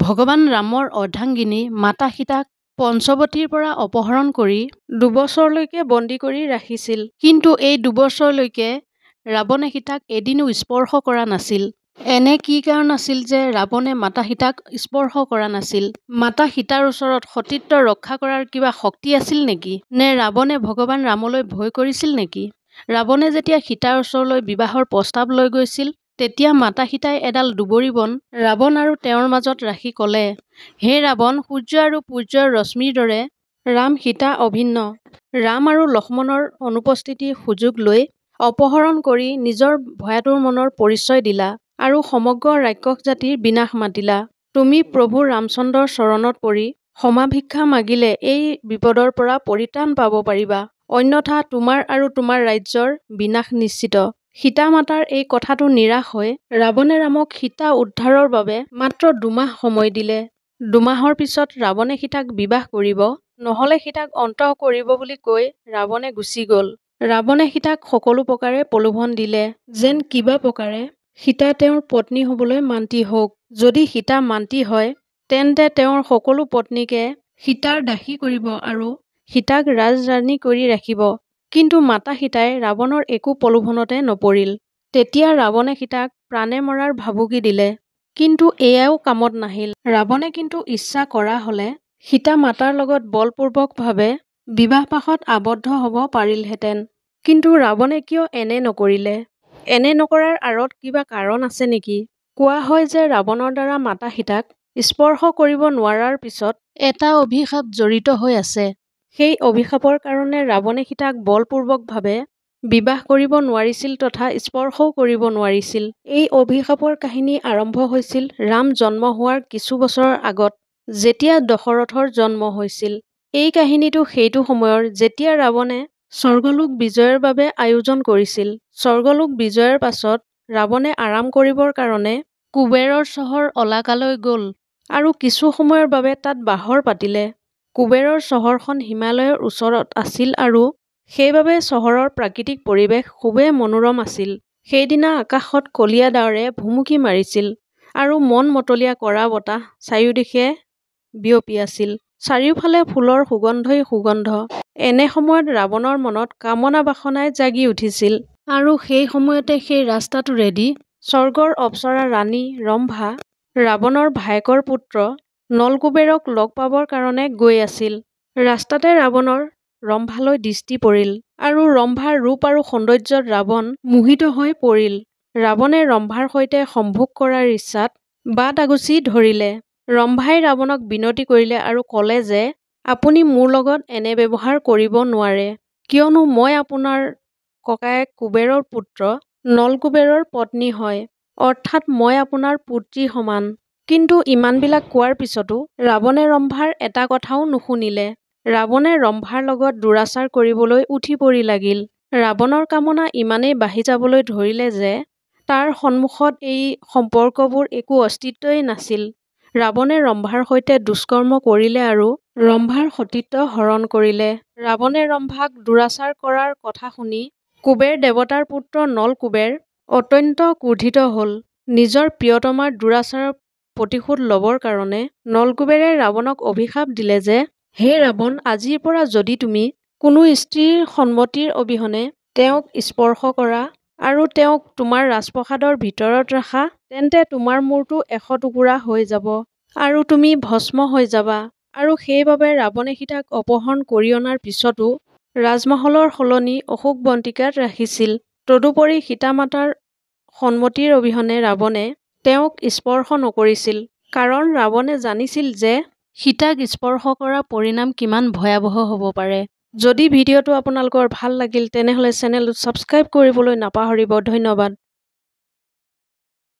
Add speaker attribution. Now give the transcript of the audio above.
Speaker 1: ভগৱান ৰামৰ অৰ্ধাংগিনী মাতা সীতাক পঞ্চৱতীৰ পৰা অপহৰণ কৰি ২বছৰলৈকে বন্দী কৰি ৰাখিছিল। কিন্তু এই ২বছৰলৈকে ৰাৱণে সীতাক এদিনো স্পৰ্শ কৰা নাছিল। এনে কি কাৰণ আছিল যে ৰাৱণে মাতা সীতাক স্পৰ্শ কৰা নাছিল? মাতা সীতাৰ ওচৰত সতীত্ব ৰক্ষা কৰাৰ কিবা শক্তি আছিল নেকি? নে ৰাৱণে ভগৱান ৰামলৈ ভয় কৰিছিল নেকি? ৰাৱণে যেতিয়া সীতাৰ ওচৰলৈ বিবাহৰ প্ৰস্তাৱ লৈ গৈছিল, তেতিয়া মাতা সীতাই এডাল দুবৰি বন ৰাৱণ আৰু তেওঁৰ মাজত ৰাখি ক'লে, হে ৰাৱণ, সূৰ্য আৰু সূৰ্যৰ ৰশ্মিৰ দৰে ৰাম সীতা অভিন্ন। ৰাম আৰু লক্ষ্মণৰ অনুপস্থিতিৰ সুযোগ লৈ অপহৰণ কৰি নিজৰ ভয়াতুৰ মনৰ পৰিচয় দিলা আৰু সমগ্ৰ ৰাক্ষস জাতিৰ বিনাশ মাতিলা। তুমি প্ৰভু ৰামচন্দ্ৰৰ চৰণত পৰি ক্ষমা ভিক্ষা মাগিলে এই বিপদৰ পৰা পৰিত্ৰাণ পাব পাৰিবা, অন্যথা তোমাৰ আৰু তোমাৰ ৰাজ্যৰ বিনাশ নিশ্চিত। সীতা মাতাৰ এই কথাটো নিৰাশ হৈ ৰাৱণে ৰামক সীতা উদ্ধাৰৰ বাবে মাত্ৰ ২ মাহ সময় দিলে। ২ মাহৰ পিছত ৰাৱণে সীতাক বিবাহ কৰিব, নহলে সীতাক অন্তঃ কৰিব বুলি কৈ ৰাৱণে গুচি গল। ৰাৱণে সীতাক সকলো প্ৰকাৰে প্ৰলোভন দিলে, যেন কিবা প্ৰকাৰে সীতা তেওঁৰ পত্নী হবলৈ মান্তি হওক। যদি সীতা মান্তি হয়, তেন্তে তেওঁৰ সকলো পত্নীকে সীতাৰ দাসী কৰিব আৰু সীতাক ৰাজৰাণী কৰি ৰাখিব। কিন্তু মাতা সীতাই ৰাৱণৰ একো প্ৰলোভনতে নপৰিল। তেতিয়া ৰাৱণে সীতাক প্ৰাণে মৰাৰ ভাবুকি দিলে, কিন্তু এয়াও কামত নাহিল। ৰাৱণে কিন্তু ইচ্ছা কৰা হলে সীতা মাতাৰ লগত বলপূৰ্বকভাৱে বিবাহপাশত আবদ্ধ হব পাৰিলহেঁতেন। কিন্তু ৰাৱণে কিয় এনে নকৰিলে? এনে নকৰাৰ আঁৰত কিবা কাৰণ আছে নেকি? কোৱা হয় যে ৰাৱণৰ দ্বাৰা মাতা সীতাক স্পৰ্শ কৰিব নোৱাৰাৰ পিছত এটা অভিশাপ জড়িত হৈ আছে। সেই অভিশাপৰ কাৰণে ৰাৱণে সীতাক বলপূৰ্বকভাৱে বিবাহ কৰিব নোৱাৰিছিল তথা স্পৰ্শও কৰিব নোৱাৰিছিল। এই অভিশাপৰ কাহিনী আৰম্ভ হৈছিল ৰাম জন্ম হোৱাৰ কিছু বছৰৰ আগত, যেতিয়া দশৰথৰ জন্ম হৈছিল। এই কাহিনীটো সেইটো সময়ৰ যেতিয়া ৰাৱণে স্বৰ্গলোক বিজয়ৰ বাবে আয়োজন কৰিছিল। স্বৰ্গলোক বিজয়ৰ পাছত ৰাৱণে আৰাম কৰিবৰ কাৰণে কুবেৰৰ চহৰ অলাকালৈ গল আৰু কিছু সময়ৰ বাবে তাত বাহৰ পাতিলে। কুবেৰৰ চহৰখন হিমালয়ৰ ওচৰত আছিল আৰু সেইবাবে চহৰৰ প্ৰাকৃতিক পৰিৱেশ খুবেই মনোৰম আছিল। সেইদিনা আকাশত কলীয়া ডাৱৰে ভুমুকি মাৰিছিল আৰু মন মতলীয়া কৰা বতাহ চাৰিওদিশে বিয়পি আছিল। চাৰিওফালে ফুলৰ সুগন্ধই সুগন্ধ। এনে সময়ত ৰাৱণৰ মনত কামনা বাসনাই জাগি উঠিছিল আৰু সেই সময়তে সেই ৰাস্তাটোৰেদি স্বৰ্গৰ অপ্সৰা ৰাণী ৰম্ভা ৰাৱণৰ ভায়েকৰ পুত্ৰ নলকুবেৰক লগ পাবৰ কাৰণে গৈ আছিল। ৰাস্তাতে ৰাৱণৰ ৰম্ভালৈ দৃষ্টি পৰিল আৰু ৰম্ভাৰ ৰূপ আৰু সৌন্দৰ্যত ৰাৱণ মোহিত হৈ পৰিল। ৰাৱণে ৰম্ভাৰ সৈতে সম্ভোগ কৰাৰ ইচ্ছাত বাট আগুচি ধৰিলে। ৰম্ভাই ৰাৱণক বিনতি কৰিলে আৰু ক'লে যে আপুনি মোৰ লগত এনে ব্যৱহাৰ কৰিব নোৱাৰে, কিয়নো মই আপোনাৰ ককায়েক কুবেৰৰ পুত্ৰ নলকুবেৰৰ পত্নী হয়, অৰ্থাৎ মই আপোনাৰ পুত্ৰী সমান। কিন্তু ইমানবিলাক কোৱাৰ পিছতো ৰাৱণে ৰম্ভাৰ এটা কথাও নুশুনিলে। ৰাৱণে ৰম্ভাৰ লগত দুৰাচাৰ কৰিবলৈ উঠি পৰি লাগিল। ৰাৱণৰ কামনা ইমানেই বাঢ়ি যাবলৈ ধৰিলে যে তাৰ সন্মুখত এই সম্পৰ্কবোৰ একো অস্তিত্বই নাছিল। ৰাৱণে ৰম্ভাৰ সৈতে দুষ্কৰ্ম কৰিলে আৰু ৰম্ভাৰ সতীত্ব হৰণ কৰিলে। ৰাৱণে ৰম্ভাক দুৰাচাৰ কৰাৰ কথা শুনি কুবেৰ দেৱতাৰ পুত্ৰ নলকুবেৰ অত্যন্ত ক্ৰোধিত হল। নিজৰ প্ৰিয়তমাৰ দুৰাচাৰৰ প্ৰতিশোধ লবৰ কাৰণে নলকুবেৰে ৰাৱণক অভিশাপ দিলে যে, হে ৰাৱণ, আজিৰ পৰা যদি তুমি কোনো স্ত্ৰীৰ সন্মতিৰ অবিহনে তেওঁক স্পৰ্শ কৰা আৰু তেওঁক তোমাৰ ৰাজপ্ৰসাদৰ ভিতৰত ৰাখা, তেন্তে তোমাৰ মূৰটো ১০০ টুকুৰা হৈ যাব আৰু তুমি ভস্ম হৈ যাবা। আৰু সেইবাবে ৰাৱণে সীতাক অপহৰণ কৰি অনাৰ পিছতো ৰাজমহলৰ সলনি অশোক বন্তিকাত ৰাখিছিল। তদুপৰি সীতা মাতাৰ সন্মতিৰ অবিহনে ৰাৱণে তেওঁক স্পৰ্শ নকৰিছিল, কাৰণ ৰাৱণে জানিছিল যে সীতাক স্পৰ্শ কৰা পৰিণাম কিমান ভয়াৱহ হ'ব পাৰে। যদি ভিডিঅ'টো আপোনালোকৰ ভাল লাগিল তেনেহলে চেনেলটো ছাবস্ক্ৰাইব কৰিবলৈ নাপাহৰিব। ধন্যবাদ।